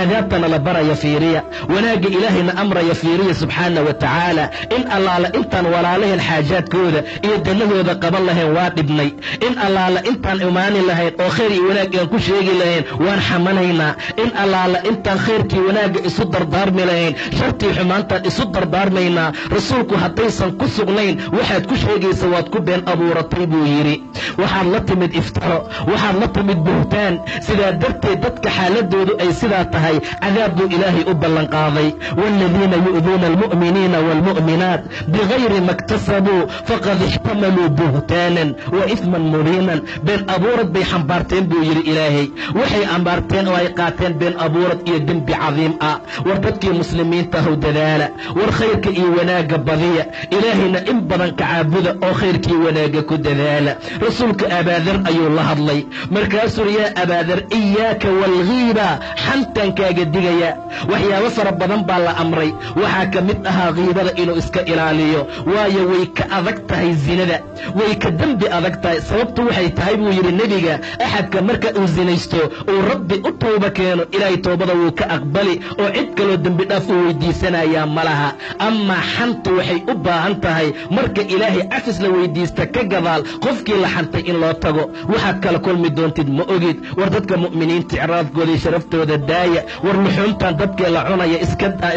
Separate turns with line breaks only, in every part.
aadaabtana la baraya fiiriya wanaagga ilaahayna amraya fiiriya subxaana wa tacaala in allaala intaan walaalaheen xaajaadkooda iyo danahooda qaban lahayn waa dhibnay in allaala intaan imaani lahayn oo khayr iyo wanaag aan ku sheegi lahayn waan xamanaynaa in allaala intaan khayrkii wanaagga isu dardaarmi lahayn shartii xumaantaan isu dardaarmaynaa rasuulku haddaysan ku sugnayn waxaad ku sheegaysa waad ku been abuuratay buu yidhi waxaad la timid iftixo waxaad la timid buhtaan sidaa darteed dadka xaaladoodu ay sidaa tahay cadaab buu ilaahay u ballanqaaday waaladiina yu'duuna almu'miniina waalmu'minaat bigayri ma iktasabuu faqad ixtamaluu buhtaanan wa ifman mubiinan been abuurad bay xambaarteen buu yidhi ilaahay waxay ambaarteen oo ay qaateen been abuurad iyo dembi cadiim ah war dadkii muslimiinta ahow dadaala war khayrka iyo wanaagga badiya ilaahayna in badan ka caabuda oo khayrkii wanaagga ku dadaala rasuulka abaadar ayuu la hadlay markaasuu yaa abaadar iyaaka waalghiiba xantaan kaaga digaya waxyaabo fara badan baa la amray waxaa ka mid ahaa kiibada inuu iska ilaaliyo waayo way ka adag tahay zinada way ka dembi adag tahay sababtu waxay tahay buu yidhi nebiga axadka marka uu zinaysto uu rabbi u tooba keeno ilaahay toobada wuu ka aqbali oo cid kaloo dembi dhaaf uu weydiisanayaa ma laha amaa xanta waxay u baahan tahay marka ilaahay cafis la weydiista ka gadaal qofkii la xantay in loo tago waxaad kala kulmi doontid ma ogid war dadka mu'miniinta icraadkooda iyo sharaftooda daaya war luxuumtaan dadkee la cunaya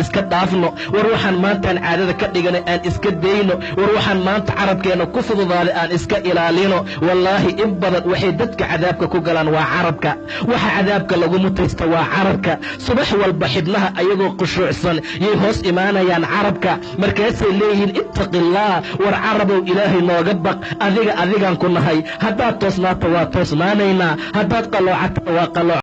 iska dhaafno war waxaan maantaan caadada ka dhiganay aan iska dayno war waxaan maanta carabkeena ku fududaaday aan iska ilaalino wallaahi in badan waxay dadka cadaabka ku galaan waa carabka waxa cadaabka lagu mutaysta waa carabka subax walba xibnaha ayagoo khushuucsan yay hoos imaanayaan carabka markaasay leeyihiin ittaqillaah war carabow ilaahay nooga baq adigaan ku nahay haddaad toosnaato waa toosnaanaynaa haddaad qalloocata waa qalooc